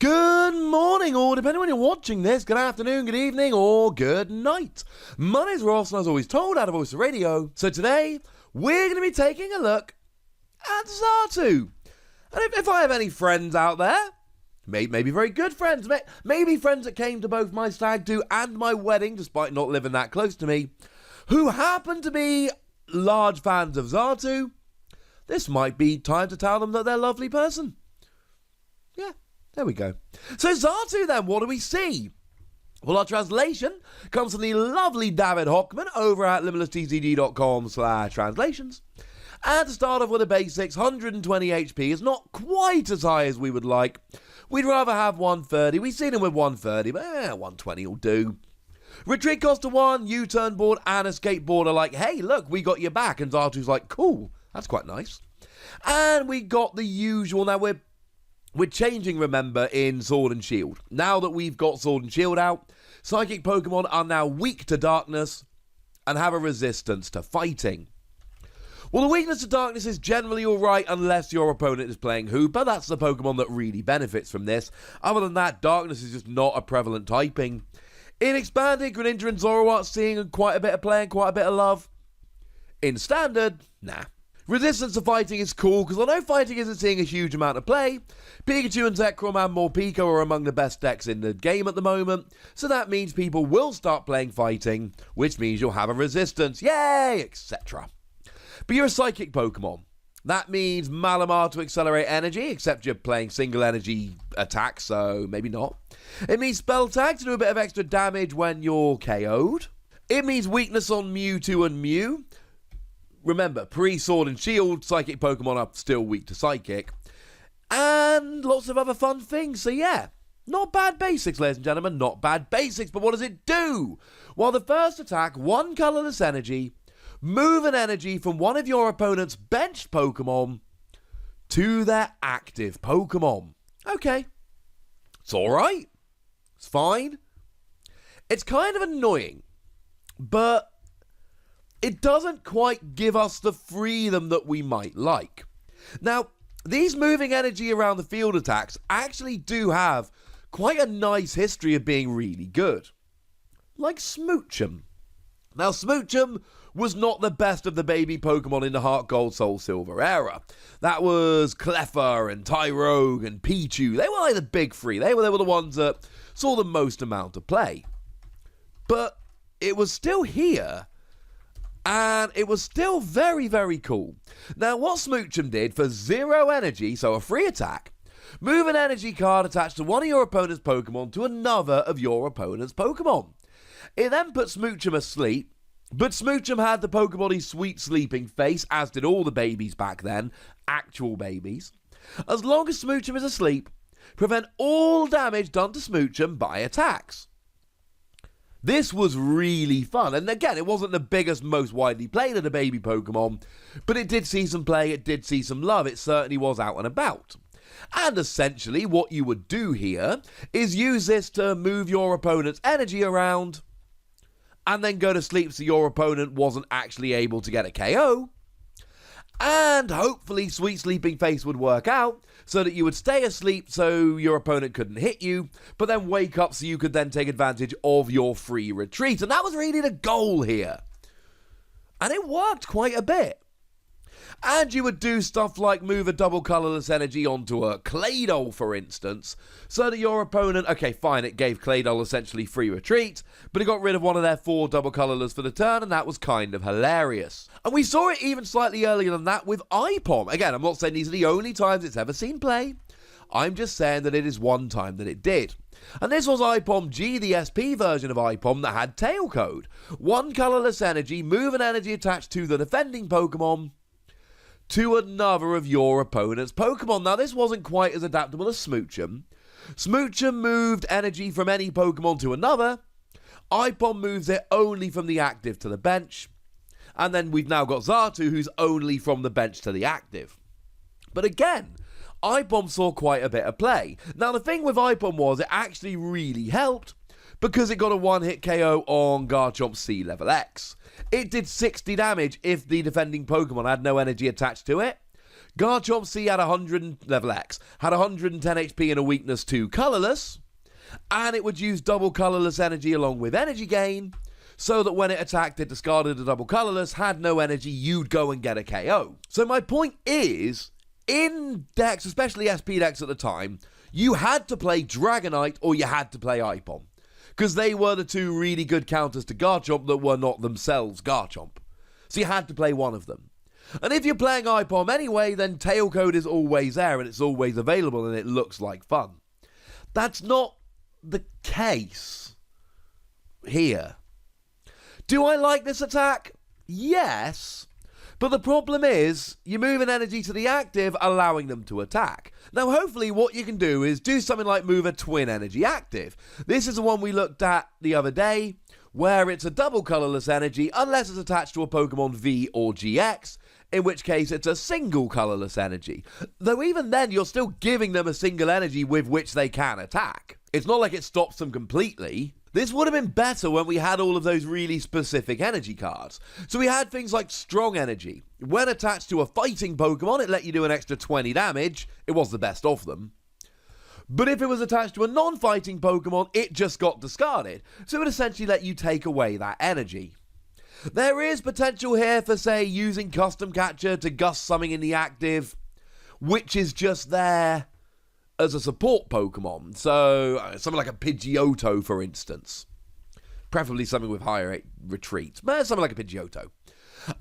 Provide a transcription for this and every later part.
Good morning, or depending on when you're watching this, good afternoon, good evening, or good night. My name's Ross, and as always told, out of Voice of Radio. So today, we're going to be taking a look at Xatu. And if I have any friends out there, maybe very good friends, maybe friends that came to both my stag do and my wedding, despite not living that close to me, who happen to be large fans of Xatu, this might be time to tell them that they're a lovely person. Yeah. There we go. So Xatu then, what do we see? Well, our translation comes from the lovely David Hockman over at limitlesstcg.com/translations. And to start off with the basics, 120 HP is not quite as high as we would like. We'd rather have 130. We've seen him with 130, but 120 will do. Retreat cost of 1, U-turn board and escape board are like, hey, look, we got your back. And Xatu's like, cool, that's quite nice. And we got the usual. Now, we're changing, remember, in Sword and Shield. Now that we've got Sword and Shield out, Psychic Pokemon are now weak to darkness and have a resistance to fighting. Well, the weakness to darkness is generally alright unless your opponent is playing Hooper. That's the Pokemon that really benefits from this. Other than that, darkness is just not a prevalent typing. In Expanded, Greninja and Zoroark seeing quite a bit of play and quite a bit of love. In Standard, nah. Resistance to fighting is cool, because although fighting isn't seeing a huge amount of play, Pikachu and Zekrom and Morpeko are among the best decks in the game at the moment, so that means people will start playing fighting, which means you'll have a resistance, yay, etc. But you're a Psychic Pokemon. That means Malamar to accelerate energy, except you're playing single energy attack, so maybe not. It means Spell Tag to do a bit of extra damage when you're KO'd. It means weakness on Mewtwo and Mew. Remember, pre-Sword and Shield, Psychic Pokemon are still weak to Psychic. And lots of other fun things, so yeah. Not bad basics, ladies and gentlemen, not bad basics, but what does it do? Well, the first attack, 1 colourless energy, move an energy from one of your opponent's benched Pokemon to their active Pokemon. Okay. It's alright. It's fine. It's kind of annoying, but it doesn't quite give us the freedom that we might like. Now, these moving energy around the field attacks actually do have quite a nice history of being really good. Like Smoochum. Now, Smoochum was not the best of the baby Pokemon in the Heart Gold Soul Silver era. That was Clefairy and Tyrogue and Pichu. They were like the big three. They were the ones that saw the most amount of play. But it was still here. And it was still very, very cool. Now, what Smoochum did for 0 energy, so a free attack, move an energy card attached to one of your opponent's Pokemon to another of your opponent's Pokemon. It then put Smoochum asleep, but Smoochum had the Pokebody's sweet sleeping face, as did all the babies back then, actual babies. As long as Smoochum is asleep, prevent all damage done to Smoochum by attacks. This was really fun, and again, it wasn't the biggest, most widely played of the baby Pokemon, but it did see some play, it did see some love, it certainly was out and about. And essentially, what you would do here is use this to move your opponent's energy around, and then go to sleep so your opponent wasn't actually able to get a KO. And hopefully Sweet Sleeping Face would work out so that you would stay asleep so your opponent couldn't hit you, but then wake up so you could then take advantage of your free retreat. And that was really the goal here. And it worked quite a bit. And you would do stuff like move a double colourless energy onto a Claydol, for instance, so that your opponent, okay, fine, it gave Claydol essentially free retreat, but it got rid of one of their 4 double colourless for the turn, and that was kind of hilarious. And we saw it even slightly earlier than that with IPOM. Again, I'm not saying these are the only times it's ever seen play. I'm just saying that it is one time that it did. And this was IPOM G, the SP version of IPOM that had Tail Code. 1 colourless energy, move an energy attached to the defending Pokemon to another of your opponent's Pokemon. Now, this wasn't quite as adaptable as Smoochum. Smoochum moved energy from any Pokemon to another. IPOM moves it only from the active to the bench. And then we've now got Xatu, who's only from the bench to the active. But again, IPOM saw quite a bit of play. Now, the thing with IPOM was it actually really helped because it got a one-hit KO on Garchomp's Sea Level X. It did 60 damage if the defending Pokemon had no energy attached to it. Garchomp C had level X, had 110 HP and a weakness to Colourless, and it would use double Colourless energy along with energy gain, so that when it attacked, it discarded a double Colourless, had no energy, you'd go and get a KO. So my point is, in decks, especially SP decks at the time, you had to play Dragonite or you had to play Ipom, because they were the two really good counters to Garchomp that were not themselves Garchomp. So you had to play one of them. And if you're playing Ipom anyway, then Tailcode is always there and it's always available and it looks like fun. That's not the case here. Do I like this attack? Yes. But the problem is, you're moving energy to the active, allowing them to attack. Now, hopefully, what you can do is do something like move a twin energy active. This is the one we looked at the other day, where it's a double colourless energy, unless it's attached to a Pokemon V or GX, in which case it's a single colourless energy. Though even then, you're still giving them a single energy with which they can attack. It's not like it stops them completely. This would have been better when we had all of those really specific energy cards. So we had things like Strong Energy. When attached to a fighting Pokemon, it let you do an extra 20 damage. It was the best of them. But if it was attached to a non-fighting Pokemon, it just got discarded. So it would essentially let you take away that energy. There is potential here for, say, using Custom Catcher to gust something in the active, which is just there as a support Pokemon. So, something like a Pidgeotto, for instance. Preferably something with higher retreat. But something like a Pidgeotto.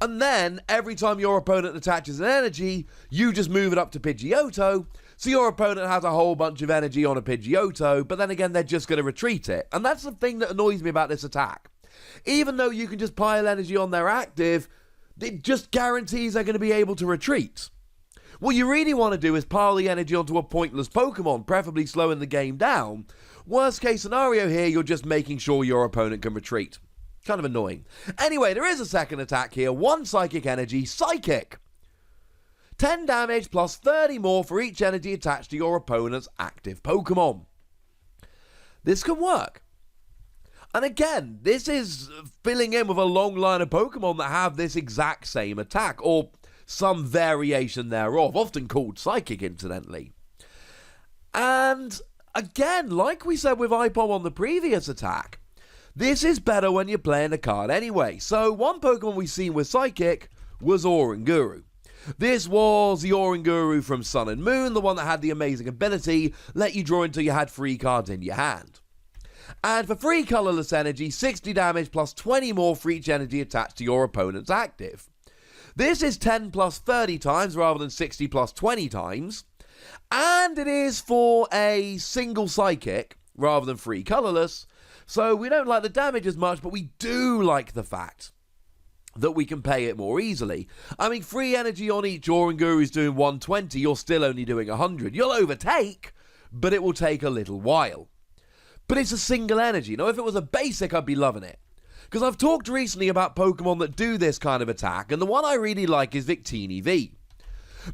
And then, every time your opponent attaches an energy, you just move it up to Pidgeotto. So your opponent has a whole bunch of energy on a Pidgeotto, but then again, they're just going to retreat it. And that's the thing that annoys me about this attack. Even though you can just pile energy on their active, it just guarantees they're going to be able to retreat. What you really want to do is pile the energy onto a pointless Pokemon, preferably slowing the game down. Worst case scenario here, you're just making sure your opponent can retreat. Kind of annoying. Anyway, there is a second attack here. 1 Psychic Energy, Psychic. 10 damage plus 30 more for each energy attached to your opponent's active Pokemon. This can work. And again, this is filling in with a long line of Pokemon that have this exact same attack, or some variation thereof, often called Psychic, incidentally. And again, like we said with Ipom on the previous attack, this is better when you're playing a card anyway. So one Pokemon we've seen with Psychic was Oranguru. This was the Oranguru from Sun and Moon, the one that had the amazing ability, let you draw until you had 3 cards in your hand. And for free colourless energy, 60 damage plus 20 more for each energy attached to your opponent's active. This is 10 plus 30 times rather than 60 plus 20 times. And it is for a single Psychic rather than free colourless. So we don't like the damage as much, but we do like the fact that we can pay it more easily. I mean, free energy on each Oranguru is doing 120, you're still only doing 100. You'll overtake, but it will take a little while. But it's a single energy. Now, if it was a basic, I'd be loving it. Because I've talked recently about Pokemon that do this kind of attack, and the one I really like is Victini V.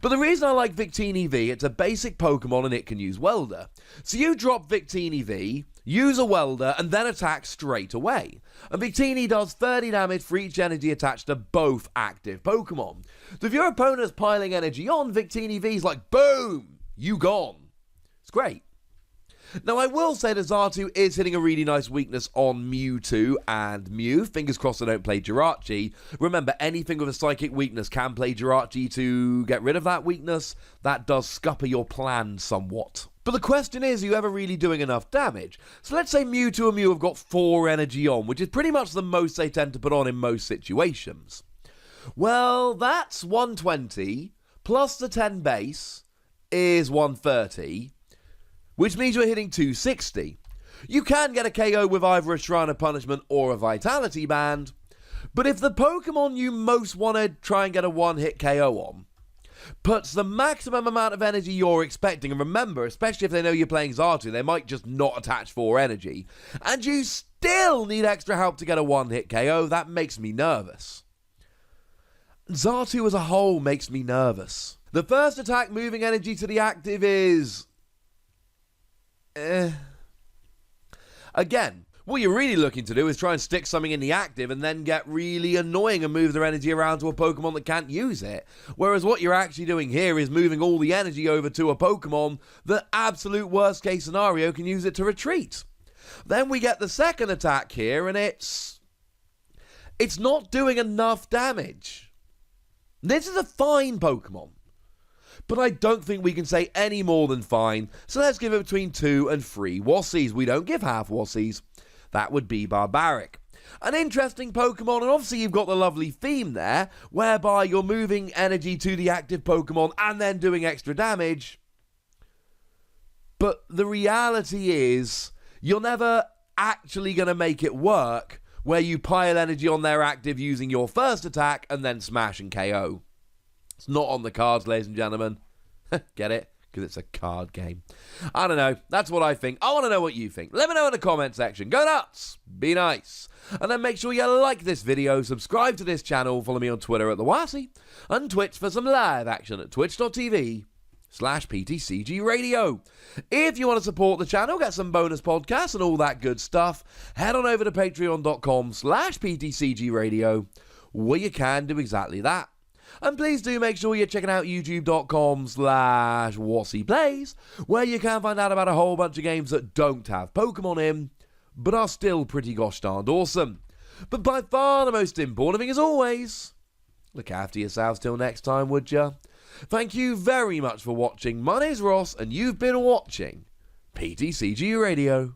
But the reason I like Victini V, it's a basic Pokemon and it can use Welder. So you drop Victini V, use a Welder, and then attack straight away. And Victini does 30 damage for each energy attached to both active Pokemon. So if your opponent's piling energy on, Victini V's like, boom, you gone. It's great. Now, I will say that Xatu is hitting a really nice weakness on Mewtwo and Mew. Fingers crossed I don't play Jirachi. Remember, anything with a psychic weakness can play Jirachi to get rid of that weakness. That does scupper your plan somewhat. But the question is, are you ever really doing enough damage? So let's say Mewtwo and Mew have got 4 energy on, which is pretty much the most they tend to put on in most situations. Well, that's 120, plus the 10 base is 130, which means you're hitting 260. You can get a KO with either a Shrine of Punishment or a Vitality Band, but if the Pokemon you most want to try and get a one-hit KO on puts the maximum amount of energy you're expecting, and remember, especially if they know you're playing Xatu, they might just not attach 4 energy, and you still need extra help to get a one-hit KO, that makes me nervous. Xatu as a whole makes me nervous. The first attack moving energy to the active is... Again, What you're really looking to do is try and stick something in the active and then get really annoying and move their energy around to a Pokemon that can't use it. Whereas what you're actually doing here is moving all the energy over to a Pokemon that, absolute worst case scenario, can use it to retreat. Then we get the second attack here, and it's not doing enough damage. This is a fine Pokemon, but I don't think we can say any more than fine, so let's give it between 2 and 3 Wassies. We don't give half Wassies. That would be barbaric. An interesting Pokemon, and obviously you've got the lovely theme there, whereby you're moving energy to the active Pokemon and then doing extra damage. But the reality is, you're never actually going to make it work where you pile energy on their active using your first attack and then smash and KO. It's not on the cards, ladies and gentlemen. Get it? Because it's a card game. I don't know. That's what I think. I want to know what you think. Let me know in the comment section. Go nuts. Be nice. And then make sure you like this video, subscribe to this channel, follow me on Twitter at @TheWassy, and Twitch for some live action at twitch.tv/PTCGRadio. If you want to support the channel, get some bonus podcasts and all that good stuff, head on over to patreon.com/PTCGRadio, where you can do exactly that. And please do make sure you're checking out youtube.com/WassyPlays, where you can find out about a whole bunch of games that don't have Pokemon in, but are still pretty gosh darned awesome. But by far the most important thing, as always, look after yourselves till next time, would ya? Thank you very much for watching. My name's Ross, and you've been watching PTCG Radio.